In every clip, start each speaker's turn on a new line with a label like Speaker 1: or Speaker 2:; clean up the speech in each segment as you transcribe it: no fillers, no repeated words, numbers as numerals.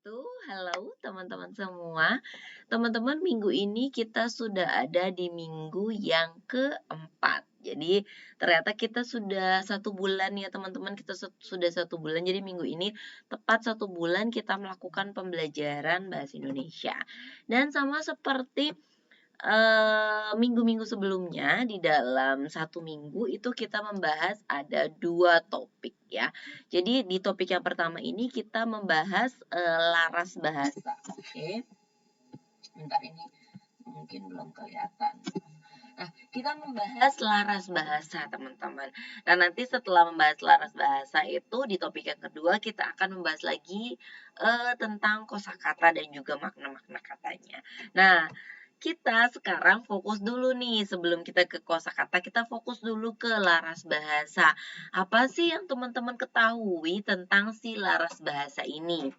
Speaker 1: wabarakatuh. Halo teman-teman semua. Teman-teman, minggu ini kita sudah ada di minggu yang keempat. Jadi ternyata kita sudah 1 bulan ya teman-teman. Kita sudah 1 bulan. Jadi minggu ini tepat 1 bulan kita melakukan pembelajaran bahasa Indonesia. Dan sama seperti minggu-minggu sebelumnya, di dalam 1 minggu itu kita membahas ada 2 topik ya. Jadi di topik yang pertama ini kita membahas, laras bahasa, oke. Bentar, ini mungkin belum kelihatan. Nah, kita membahas laras bahasa, teman-teman. Dan nanti setelah membahas laras bahasa itu, di topik yang kedua kita akan membahas lagi, tentang kosakata dan juga makna-makna katanya. Nah, kita sekarang fokus dulu nih, sebelum kita ke kosakata, kita fokus dulu ke laras bahasa. Apa sih yang teman-teman ketahui tentang si laras bahasa ini?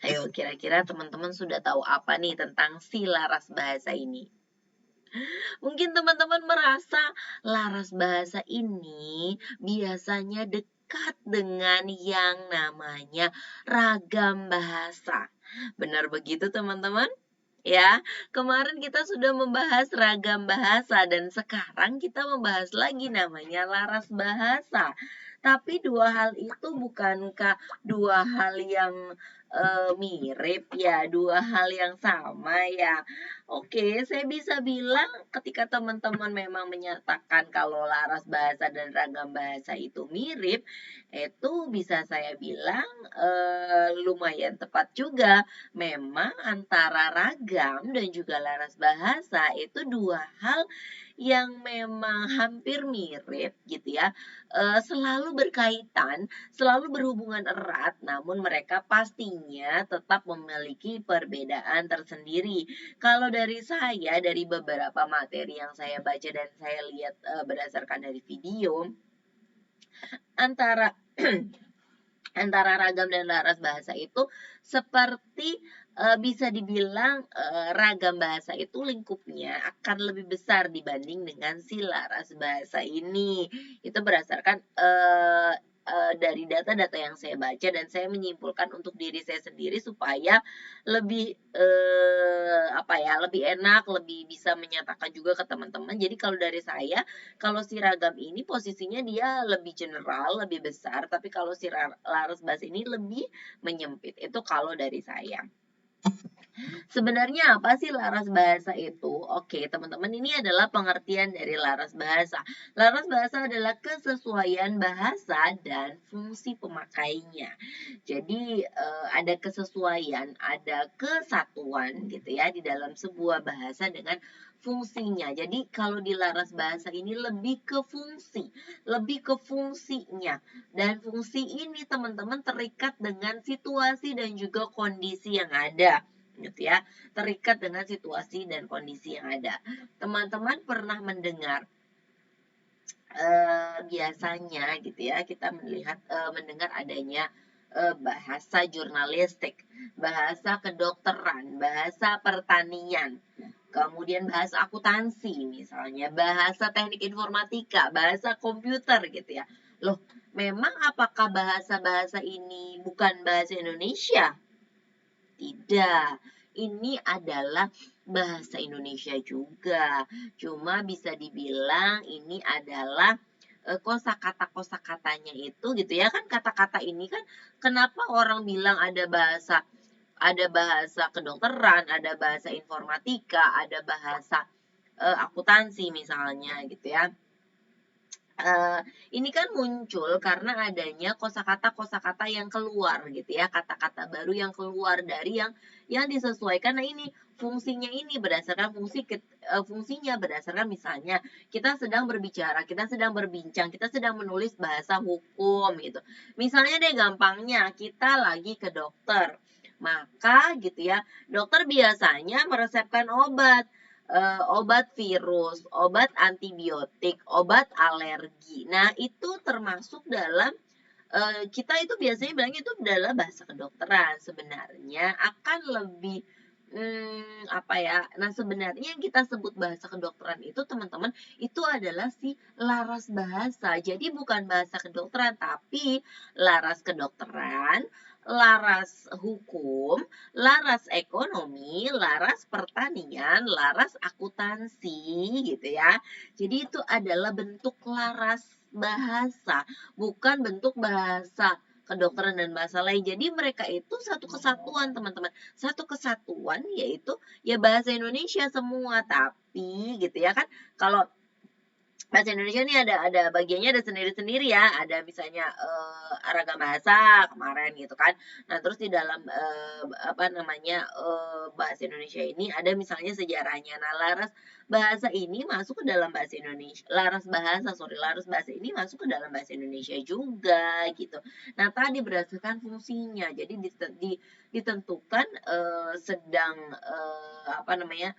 Speaker 1: Ayo, kira-kira teman-teman sudah tahu apa nih tentang si laras bahasa ini? Mungkin teman-teman merasa laras bahasa ini biasanya dekat dengan yang namanya ragam bahasa. Benar begitu, teman-teman? Ya, kemarin kita sudah membahas ragam bahasa dan sekarang kita membahas lagi namanya laras bahasa. Tapi dua hal itu bukankah dua hal yang mirip ya, dua hal yang sama ya? Oke, saya bisa bilang ketika teman-teman memang menyatakan kalau laras bahasa dan ragam bahasa itu mirip, itu bisa saya bilang lumayan tepat juga. Memang antara ragam dan juga laras bahasa itu dua hal yang memang hampir mirip gitu ya, selalu berkaitan, selalu berhubungan erat, namun mereka pastinya tetap memiliki perbedaan tersendiri. Kalau dari saya, dari beberapa materi yang saya baca dan saya lihat berdasarkan dari video, antara antara ragam dan laras bahasa itu seperti bisa dibilang ragam bahasa itu lingkupnya akan lebih besar dibanding dengan si laras bahasa ini. Itu berdasarkan dari data-data yang saya baca dan saya menyimpulkan untuk diri saya sendiri supaya lebih lebih enak, lebih bisa menyatakan juga ke teman-teman. Jadi kalau dari saya, kalau si ragam ini posisinya dia lebih general, lebih besar, tapi kalau si laras bahasa ini lebih menyempit. Itu kalau dari saya. Sebenarnya apa sih laras bahasa itu? Oke, teman-teman, ini adalah pengertian dari laras bahasa. Laras bahasa adalah kesesuaian bahasa dan fungsi pemakainya. Jadi ada kesesuaian, ada kesatuan gitu ya di dalam sebuah bahasa dengan fungsinya. Jadi kalau di laras bahasa ini lebih ke fungsi, lebih ke fungsinya. Dan fungsi ini teman-teman terikat dengan situasi dan juga kondisi yang ada gitu ya, terikat dengan situasi dan kondisi yang ada. Teman-teman pernah mendengar biasanya gitu ya, kita mendengar adanya bahasa jurnalistik, bahasa kedokteran, bahasa pertanian, kemudian bahasa akuntansi misalnya, bahasa teknik informatika, bahasa komputer gitu ya. Loh, memang apakah bahasa-bahasa ini bukan bahasa Indonesia? Tidak, ini adalah bahasa Indonesia juga. Cuma bisa dibilang ini adalah kosakata-kosakatanya itu gitu ya, kan kata-kata ini kan kenapa orang bilang ada bahasa kedokteran, ada bahasa informatika, ada bahasa akuntansi misalnya gitu ya. Ini kan muncul karena adanya kosakata-kosakata yang keluar gitu ya, kata-kata baru yang keluar dari yang disesuaikan. Nah, ini fungsinya ini berdasarkan fungsinya berdasarkan misalnya kita sedang berbicara, kita sedang berbincang, kita sedang menulis bahasa hukum gitu. Misalnya deh gampangnya, kita lagi ke dokter. Maka gitu ya, dokter biasanya meresepkan obat virus, obat antibiotik, obat alergi. Nah, itu termasuk dalam kita itu biasanya bilangnya itu adalah bahasa kedokteran. Sebenarnya akan lebih Nah, sebenarnya yang kita sebut bahasa kedokteran itu teman-teman itu adalah si laras bahasa. Jadi bukan bahasa kedokteran tapi laras kedokteran, laras hukum, laras ekonomi, laras pertanian, laras akuntansi gitu ya. Jadi itu adalah bentuk laras bahasa, bukan bentuk bahasa kedokteran dan bahasa lain. Jadi mereka itu satu kesatuan, teman-teman. Satu kesatuan yaitu ya bahasa Indonesia semua, tapi gitu ya kan. Kalau bahasa Indonesia ini ada bagiannya ada sendiri-sendiri ya. Ada misalnya ragam bahasa kemarin gitu kan. Nah, terus di dalam apa namanya bahasa Indonesia ini ada misalnya sejarahnya. Nah, laras bahasa ini masuk ke dalam bahasa Indonesia. Laras bahasa ini masuk ke dalam bahasa Indonesia juga gitu. Nah, tadi berdasarkan fungsinya. Jadi ditentukan sedang apa namanya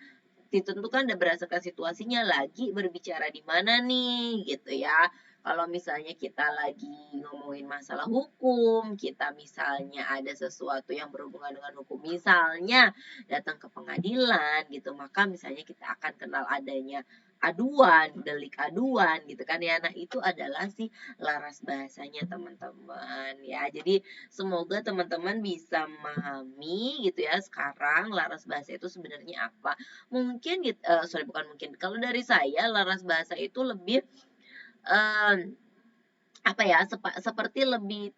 Speaker 1: ditentukan dan berdasarkan situasinya lagi berbicara di mana nih gitu ya. Kalau misalnya kita lagi ngomongin masalah hukum, kita misalnya ada sesuatu yang berhubungan dengan hukum, misalnya datang ke pengadilan gitu, maka misalnya kita akan kenal adanya aduan, delik aduan gitu kan ya. Nah, itu adalah si laras bahasanya teman-teman ya. Jadi semoga teman-teman bisa memahami gitu ya sekarang laras bahasa itu sebenarnya apa. Mungkin sorry bukan mungkin, kalau dari saya laras bahasa itu lebih apa ya seperti lebih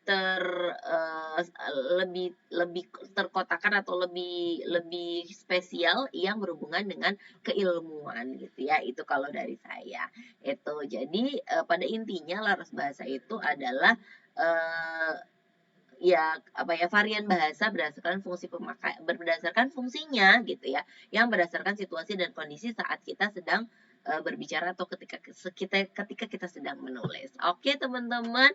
Speaker 1: lebih lebih terkotakan atau lebih lebih spesial yang berhubungan dengan keilmuan gitu ya. Itu kalau dari saya itu. Jadi pada intinya laras bahasa itu adalah ya apa ya varian bahasa berdasarkan fungsinya gitu ya, yang berdasarkan situasi dan kondisi saat kita sedang berbicara atau ketika kita sedang menulis. Oke teman-teman,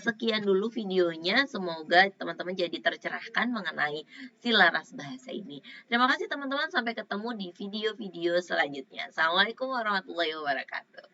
Speaker 1: sekian dulu videonya. Semoga teman-teman jadi tercerahkan mengenai si laras bahasa ini. Terima kasih teman-teman, sampai ketemu di video-video selanjutnya. Assalamualaikum warahmatullahi wabarakatuh.